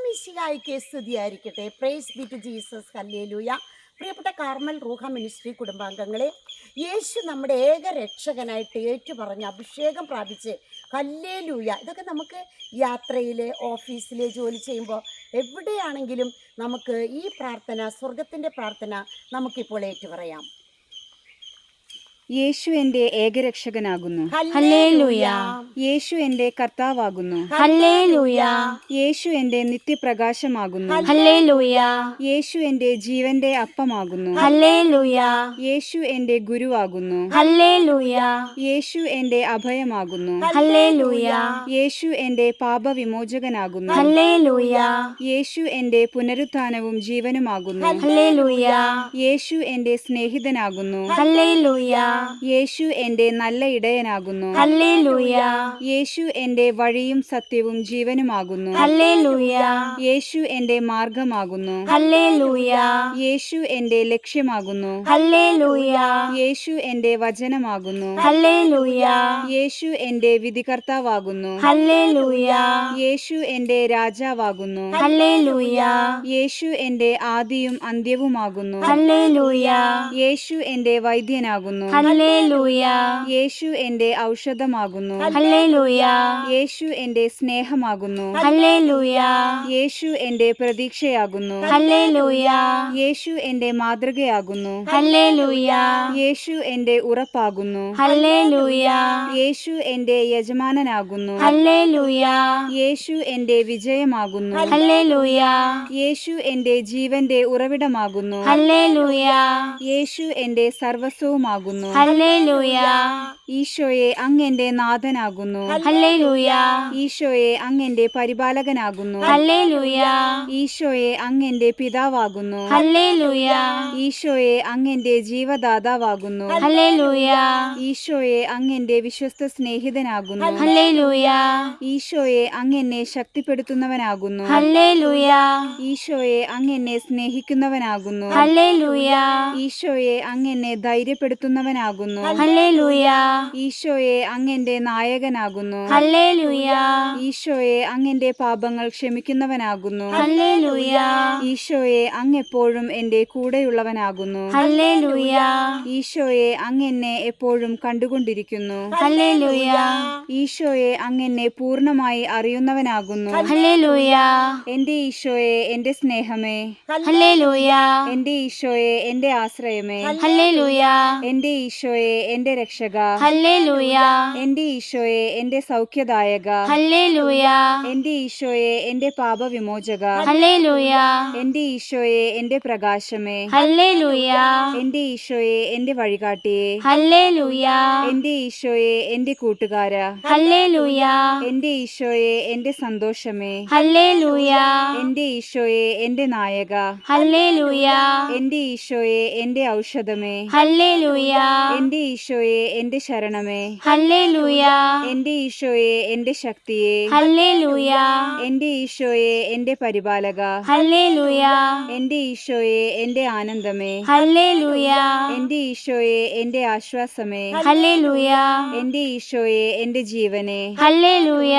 മിശിഹായ്ക്ക് സ്തുതിയായിരിക്കട്ടെ. Praise be to Jesus. Hallelujah. പ്രിയപ്പെട്ട കാർമൽ റൂഹ മിനിസ്ട്രി കുടുംബാംഗങ്ങളെ, യേശു നമ്മുടെ ഏക രക്ഷകനായിട്ട് ഏറ്റുപറഞ്ഞ് അഭിഷേകം പ്രാപിച്ച് ഹല്ലേലൂയ. ഇതൊക്കെ നമുക്ക് യാത്രയിൽ, ഓഫീസിൽ ജോലി ചെയ്യുമ്പോൾ എവിടെയാണെങ്കിലും നമുക്ക് ഈ പ്രാർത്ഥന, സ്വർഗത്തിൻ്റെ പ്രാർത്ഥന നമുക്കിപ്പോൾ ഏറ്റുപറയാം. യേശു എൻ്റെ ഏകരക്ഷകനാകുന്നു. ഹല്ലേലൂയ. യേശു എൻ്റെ കർത്താവാകുന്നു. ഹല്ലേലൂയ. യേശു എൻ്റെ നിത്യപ്രകാശമാകുന്നു. ഹല്ലേലൂയ. യേശു എൻ്റെ ജീവന്റെ അപ്പമാകുന്നു. ഹല്ലേലൂയ. യേശു എൻ്റെ ഗുരുവാകുന്നു. ഹല്ലേലൂയ. യേശു എൻ്റെ അഭയമാകുന്നു. ഹല്ലേലൂയ. യേശു എൻ്റെ പാപവിമോചകനാകുന്നു. ഹല്ലേലൂയ. യേശു എൻ്റെ പുനരുത്ഥാനവും ജീവനുമാകുന്നു. ഹല്ലേലൂയ. യേശു എൻ്റെ സ്നേഹിതനാകുന്നു. ഹല്ലേലൂയ. യേശു എൻ്റെ നല്ല ഇടയനാകുന്നു. ഹല്ലേലൂയ. യേശു എൻ്റെ വഴിയും സത്യവും ജീവനുമാകുന്നു. ഹല്ലേലൂയ. യേശു എൻ്റെ മാർഗമാകുന്നു. ഹല്ലേലൂയ. യേശു എൻ്റെ ലക്ഷ്യമാകുന്നു. ഹല്ലേലൂയ. യേശു എൻ്റെ വചനമാകുന്നു. ഹല്ലേലൂയ. യേശു എൻ്റെ വിധികർത്താവാകുന്നു. ഹല്ലേലൂയ. യേശു എൻ്റെ രാജാവാകുന്നു. ഹല്ലേലൂയ. യേശു എൻ്റെ ആദിയും അന്ത്യവുമാകുന്നു. ഹല്ലേലൂയ. യേശു എൻ്റെ വൈദ്യനാകുന്നു. ഹല്ലേലൂയ. യേശു എൻ്റെ ഔഷധമാകുന്നു. ഹല്ലേലൂയ. യേശു എൻ്റെ സ്നേഹമാകുന്നു. ഹല്ലേലൂയ. യേശു എൻ്റെ പ്രതീക്ഷയാകുന്നു. ഹല്ലേലൂയ. യേശു എൻ്റെ മാതൃകയാകുന്നു. ഹല്ലേലൂയ. യേശു എൻ്റെ ഉറപ്പാകുന്നു. ഹല്ലേലൂയ. യേശു എൻ്റെ യജമാനനാകുന്നു. ഹല്ലേലൂയ. യേശു എൻ്റെ വിജയമാകുന്നു. ഹല്ലേലൂയ. യേശു എൻ്റെ ജീവന്റെ ഉറവിടമാകുന്നു. ഹല്ലേലൂയ. യേശു എൻ്റെ സർവസ്വവുമാകുന്നു. ഹല്ലേലൂയ. ഈശോയെ അങ്ങ് എൻ്റെ നാഥനാകുന്നു. ഹല്ലേലൂയ. ഈശോയെ അങ്ങ് എൻ്റെ പരിപാലകനാകുന്നു. ഹല്ലേലൂയ. ഈശോയെ അങ്ങ് എൻ്റെ പിതാവാകുന്നു. ഹല്ലേലൂയ. ഈശോയെ അങ്ങ് എൻ്റെ ജീവദാതാവാകുന്നു. ഹല്ലേലൂയ. ഈശോയെ അങ്ങ് എൻ്റെ വിശ്വസ്ത സ്നേഹിതനാകുന്നു. ഹല്ലേലൂയ. ഈശോയെ അങ്ങ് എന്നെ ശക്തിപ്പെടുത്തുന്നവനാകുന്നു. ഹല്ലേലൂയ. ഈശോയെ അങ്ങ് എന്നെ സ്നേഹിക്കുന്നവനാകുന്നു. ഹല്ലേലൂയ. ഈശോയെ അങ്ങ് എന്നെ ധൈര്യപ്പെടുത്തുന്നവനാകുന്നു. ഹല്ലേലൂയ. ഈശോയെ അങ്ങ് എൻ്റെ നായകനാകുന്നു. ഹല്ലേലൂയ. ഈശോയെ അങ്ങ് എൻ്റെ പാപങ്ങൾ ക്ഷമിക്കുന്നവനാകുന്നു. ഹല്ലേലൂയ. ഈശോയെ അങ്ങ് എപ്പോഴും എൻ്റെ കൂടെയുള്ളവനാകുന്നു. ഹല്ലേലൂയ. ഈശോയെ അങ്ങ് എന്നെ എപ്പോഴും കണ്ടുകൊണ്ടിരിക്കുന്നു. ഹല്ലേലൂയ. ഈശോയെ അങ്ങ് എന്നെ പൂർണ്ണമായി അറിയുന്നവനാകുന്നു. ഹല്ലേലൂയ. എൻ്റെ ഈശോയെ എൻ്റെ സ്നേഹമേ, ഹല്ലേലൂയ. എൻ്റെ ഈശോയെ എൻ്റെ ആശ്രയമേ, ഹല്ലേലൂയ. എൻ്റെ ഈശോയെ എൻ്റെ രക്ഷക, ഹല്ലേലൂയ. എൻ്റെ ഈശോയെ എൻ്റെ സൗഖ്യദായക, ഹല്ലേലൂയ. എൻ്റെ ഈശോയെ എൻ്റെ പാപവിമോചക, ഹല്ലേലൂയ. എൻ്റെ ഈശോയെ എൻ്റെ പ്രകാശമേ, ഹല്ലേലൂയ. എൻ്റെ ഈശോയെ എൻ്റെ വഴികാട്ടിയെ, ഹല്ലേലൂയ. എൻ്റെ ഈശോയെ എൻ്റെ കൂട്ടുകാര, ഹല്ലേലൂയ. എൻ്റെ ഈശോയെ എൻ്റെ സന്തോഷമേ, ഹല്ലേലൂയ. എൻ്റെ ഈശോയെ എൻ്റെ നായക, ഹല്ലേലൂയ. എൻ്റെ ഈശോയെ എൻ്റെ ഔഷധമേ, ഹല്ലേലൂയ. എൻ്റെ ഈശോയെ എൻ്റെ ശരണമേ, ഹല്ലേലൂയ. എൻ്റെ ഈശോയെ എൻ്റെ ശക്തിയെ, ഹല്ലേലൂയ. എൻ്റെ ഈശോയെ എൻ്റെ പരിപാലക, ഹല്ലേലൂയ. എൻ്റെ ഈശോയെ എൻ്റെ ആനന്ദമേ, ഹല്ലേലൂയ. എൻ്റെ ഈശോയെ എൻ്റെ ആശ്വാസമേ, ഹല്ലേലൂയ. എൻ്റെ ഈശോയെ എൻ്റെ ജീവനെ. ഹല്ലേലൂയ.